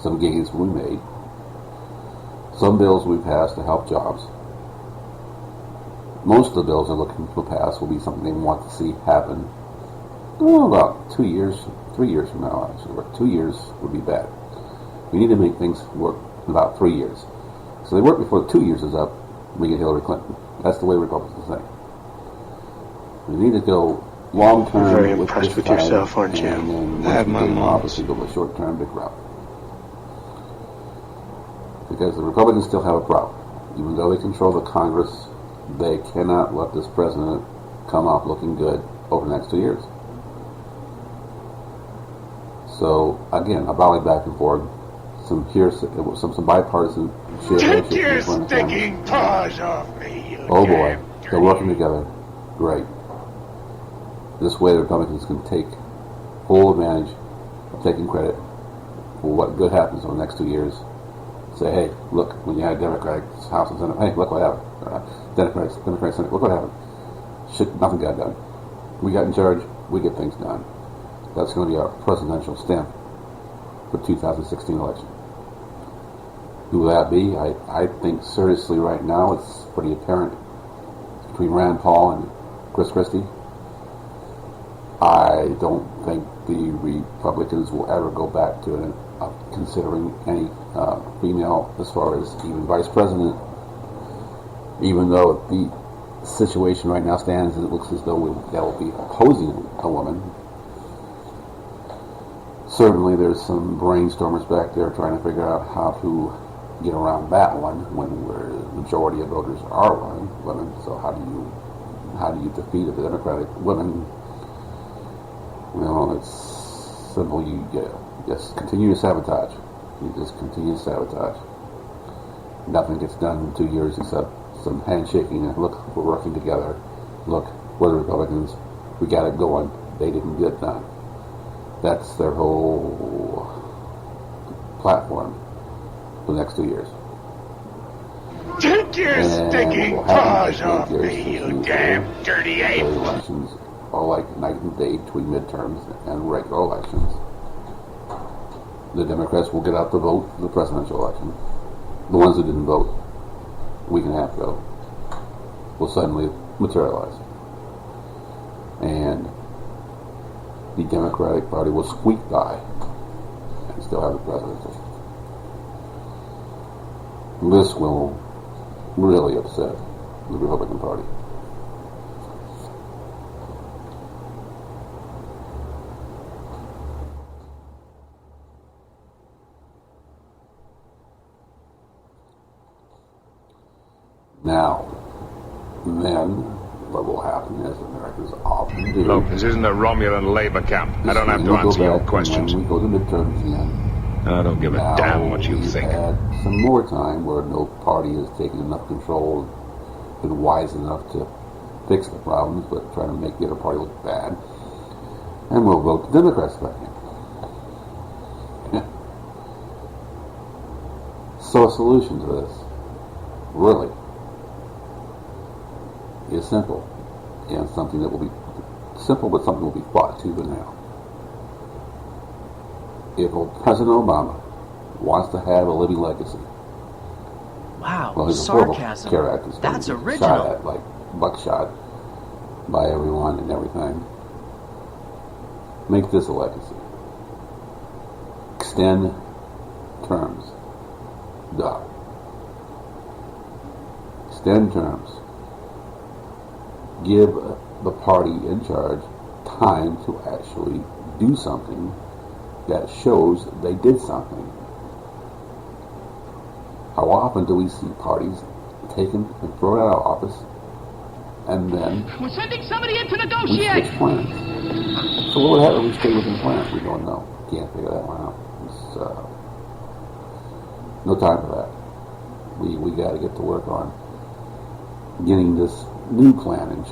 some gains we made. Some bills we passed to help jobs. Most of the bills they're looking to pass will be something they want to see happen. About 2 years, 3 years from now, actually. 2 years would be bad. We need to make things work in about 3 years. So they work before the 2 years is up, we get Hillary Clinton. That's the way Republicans think. We need to go long-term. You're very impressed with yourself, aren't you? And then I have my moments. Obviously go the short-term big route. Because the Republicans still have a problem. Even though they control the Congress, they cannot let this president come off looking good over the next 2 years. So, again, a volley back and forth, some bipartisan shit. Take your stinking paws off me, you oh boy, they're working together. Great. This way the Republicans can take full advantage of taking credit for what good happens over the next 2 years. Say, hey, look, when you had Democratic House and Senate, hey, look what happened. Democratic Senate, look what happened. Shit, nothing got done. We got in charge, we get things done. That's going to be our presidential stamp for 2016 election. Who will that be? I think seriously right now it's pretty apparent between Rand Paul and Chris Christie. I don't think the Republicans will ever go back to considering any female as far as even vice president, even though the situation right now stands and it looks as though that will be opposing a woman. Certainly there's some brainstormers back there trying to figure out how to get around that one when the majority of voters are women. So how do you defeat the Democratic women? Well, it's simple. You just continue to sabotage. You just continue to sabotage. Nothing gets done in 2 years except some handshaking and look, we're working together. Look, we're the Republicans. We got it going. They didn't get it done. That's their whole platform for the next 2 years. Take your stinking paws off me, you damn dirty ape! Elections are like night and day between midterms and regular elections. The Democrats will get out the vote for the presidential election. The ones who didn't vote a week and a half ago will suddenly materialize. And the Democratic Party will squeak by and still have the presidency. This will really upset the Republican Party. Now, then, what will happen, as Americans often do... Look, this isn't a Romulan labor camp. I don't have to answer your questions. When we go to midterms again, I don't give a damn what you think. We've had some more time where no party has taken enough control, been wise enough to fix the problems, but trying to make the other party look bad. And we'll vote the Democrats back in. So a solution to this, really, is simple, and something that will be simple, but something will be fought tooth and nail. If President Obama wants to have a living legacy, wow, well, he's sarcasm. A horrible character. That's original. Shot at like buckshot by everyone and everything. Make this a legacy. Extend terms. Duh. Extend terms. Give the party in charge time to actually do something that shows they did something. How often do we see parties taken and thrown out of office and then we're sending somebody in to we negotiate? switch plans? So what would happen if we stay within plans? We don't know. Can't figure that one out. It's, no time for that. We got to get to work on getting this new plan in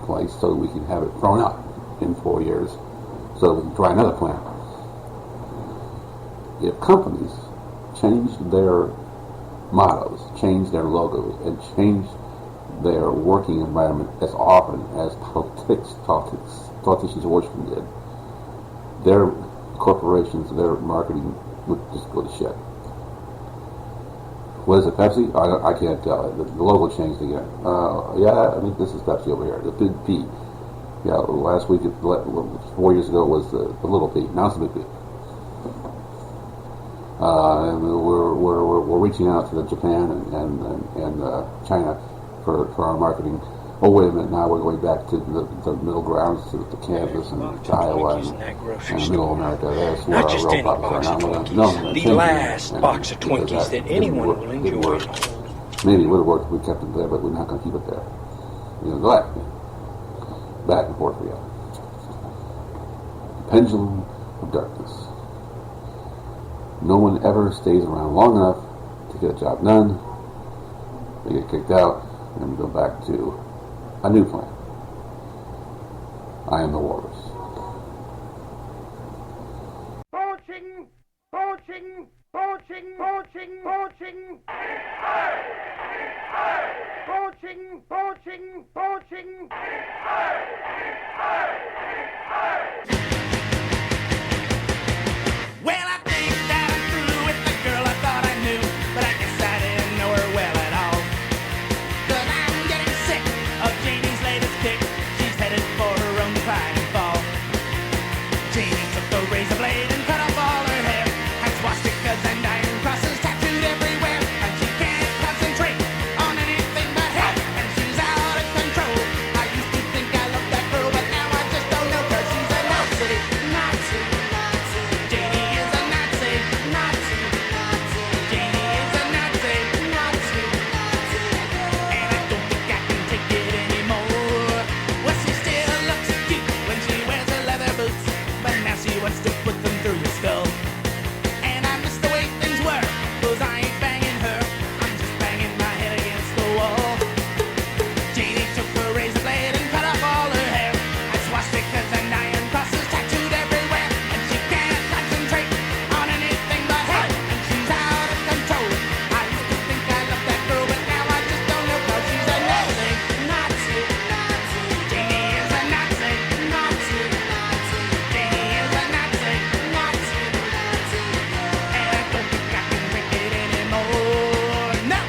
place so that we can have it thrown out in 4 years so that we can try another plan. If companies change their mottos, change their logos, and change their working environment as often as politicians in Washington did, their corporations, their marketing would just go to shit. What is it, Pepsi? I can't tell. The logo changed again. Yeah, I think this is Pepsi over here. The big P. Yeah, last week, 4 years ago, it was the little P. Now it's the big P. And we're reaching out to Japan and China for our marketing. Oh, wait a minute, now we're going back to the middle grounds, to Kansas and to Iowa and middle America. That's where Not our just real any problems box are. of No, Twinkies. The last box of Twinkies that anyone will enjoy. Maybe it would have worked if we kept it there, but we're not going to keep it there. Go back and forth we go. Pendulum of darkness. No one ever stays around long enough to get a job done. They get kicked out, and we go back to a new plan. I am the walrus. Poaching, poaching, poaching, poaching, poaching. Poaching, poaching, poaching. Well, I think that I'm through with the girl I thought I knew, but I guess I didn't know her well at all. 'Cause I'm getting sick of Janie's latest kick. She's headed for her own decline and fall. Janie took the razor blade and cut off all her hair, had swastikas and iron crosses tattooed everywhere, and she can't concentrate on anything but hell, and she's out of control. I used to think I loved that girl, but now I just don't know, 'cause she's a Nazi, Nazi, Nazi. Janie is a Nazi, Nazi, Nazi. Janie is a Nazi, Nazi, Nazi. And I don't think I can take it anymore. Well, she still looks cute when she wears her leather boots, but now she wants to put them through your skull. And I miss the way things were, 'cause I ain't banging her, I'm just banging my head against the wall. Janie took her razor blade and cut off all her hair, had swastikas and iron crosses tattooed everywhere, and she can't concentrate on anything but hell, and she's out of control. I used to think I loved that girl, but now I just don't know, 'cause she's a Nazi, Nazi, Nazi. Janie is a Nazi, Nazi, Nazi. Janie is a Nazi, Nazi, Nazi. And I don't think I can take it anymore. No!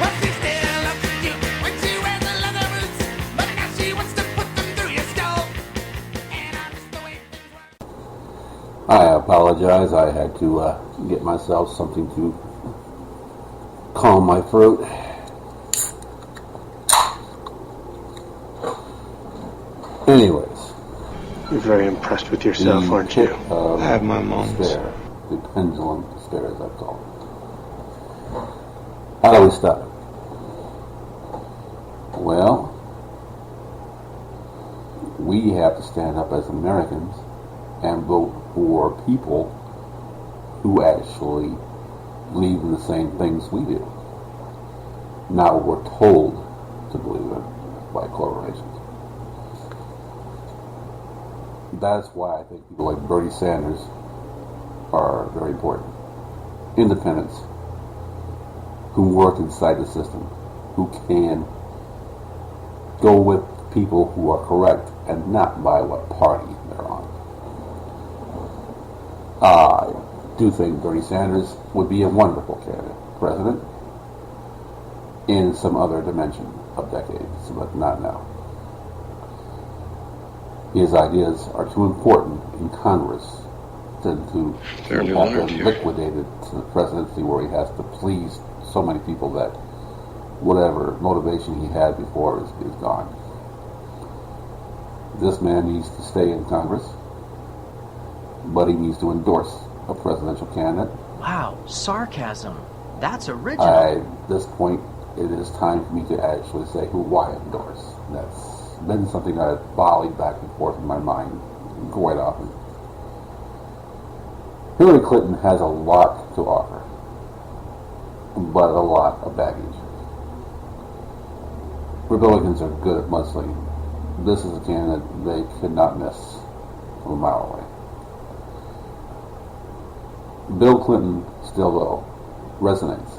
Well, she still looks cute when she wears the leather boots, but now she wants to put them through your skull. And I miss the way things were. I apologize. I had to get myself something to calm my throat. Anyways, You're very impressed with yourself, aren't you? I have my moments. Despair, the pendulum of despair, as I call it. How do we stop it? Well, we have to stand up as Americans and vote for people who actually believe in the same things we do, not what we're told to believe in by corporations. That's why I think people like Bernie Sanders are very important. Independents who work inside the system, who can go with people who are correct and not by what party they're on. I do think Bernie Sanders would be a wonderful candidate, president, in some other dimension of decades, but not now. His ideas are too important in Congress to have him liquidated to the presidency, where he has to please so many people that whatever motivation he had before is gone. This man needs to stay in Congress, but he needs to endorse a presidential candidate. Wow, sarcasm. That's original. At this point, it is time for me to actually say who I endorse. That's been something I've volleyed back and forth in my mind quite often. Hillary Clinton has a lot to offer, but a lot of baggage. Republicans are good at mudslinging. This is a candidate they could not miss from a mile away. Bill Clinton still, though, resonates.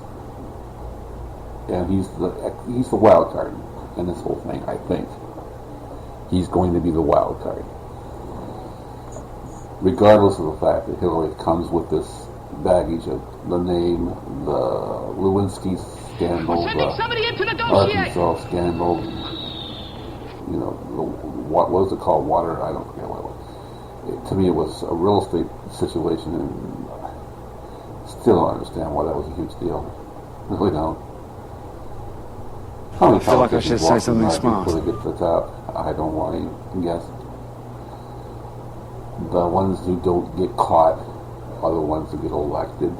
and he's the wild card in this whole thing. I think he's going to be the wild card, regardless of the fact that Hillary comes with this baggage of the name, the Lewinsky scandal, the Arkansas scandal. You know, what was it called? Water? I don't forget what it was. To me, it was a real estate situation, and still don't understand why that was a huge deal. Really don't. I feel like I should say something smart. Before they get to the top, I don't want to guess. The ones who don't get caught are the ones who get elected.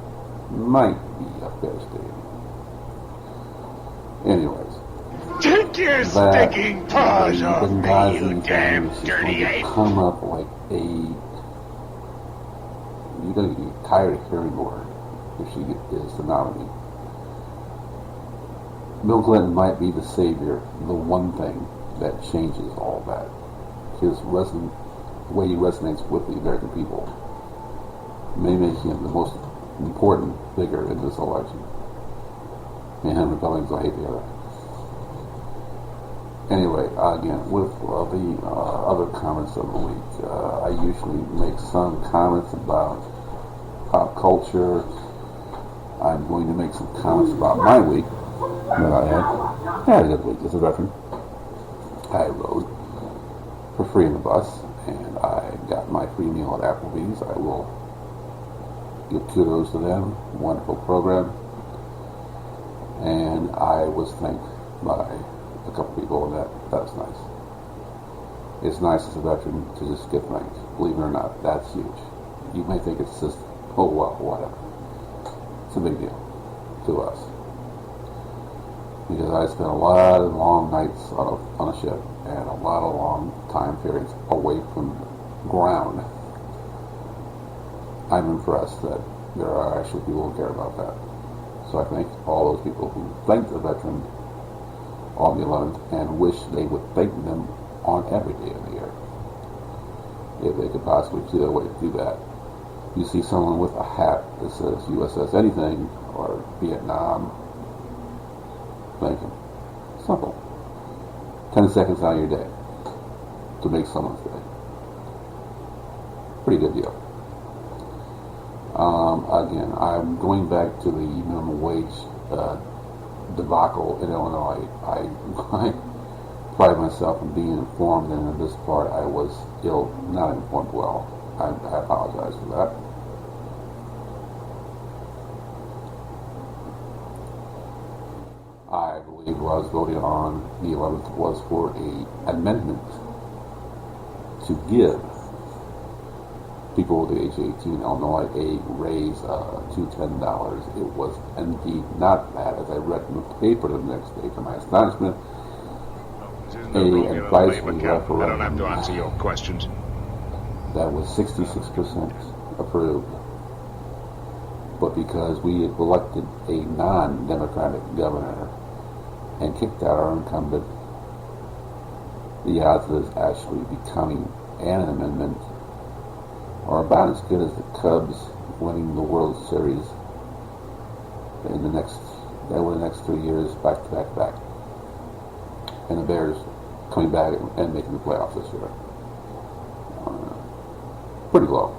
Might be a fair statement. Anyways. Take your stinking paws off me, you damn dirty ape! Come up like you're gonna get tired of hearing more if she is the nominee. Bill Clinton might be the savior, the one thing that changes all that. The way he resonates with the American people may make him the most important figure in this election. And Republicans will hate the other. Anyway, again, with the other comments of the week, I usually make some comments about pop culture. I'm going to make some comments about my week that I had a good week as a veteran. I rode for free in the bus, and I got my free meal at Applebee's. I will give kudos to them. Wonderful program. And I was thanked by a couple people, and that was nice. It's nice as a veteran to just get thanked. Believe it or not, that's huge. You may think it's just, oh well, whatever. It's a big deal to us. Because I spent a lot of long nights on a ship and a lot of long time periods away from ground. I'm impressed that there are actually people who care about that. So I thank all those people who thanked the veteran on the 11th and wish they would thank them on every day of the year. If they could possibly see a way to do that. You see someone with a hat that says USS anything or Vietnam, thank them. Simple. 10 seconds out of your day to make someone's day. Pretty good deal. Again, I'm going back to the minimum wage debacle in Illinois. I pride myself in being informed, and in this part I was still not informed well. I apologize for that. I believe what I was voting on the 11th was for an amendment to give people over the age of 18 in Illinois a raise to $10. It was indeed not that, as I read in the paper the next day to my astonishment. An advisory referendum. I don't have to answer your questions. That was 66% approved. But because we elected a non-democratic governor and kicked out our incumbent, the odds of this actually becoming an amendment are about as good as the Cubs winning the World Series in the next 3 years, back to back to back, and the Bears coming back and making the playoffs this year. Pretty low.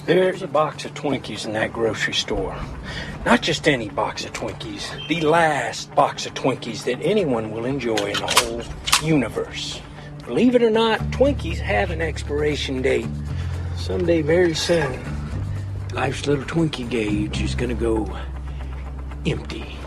There's a box of Twinkies in that grocery store. Not just any box of Twinkies, the last box of Twinkies that anyone will enjoy in the whole universe. Believe it or not, Twinkies have an expiration date. Someday very soon, life's little Twinkie gauge is gonna go empty.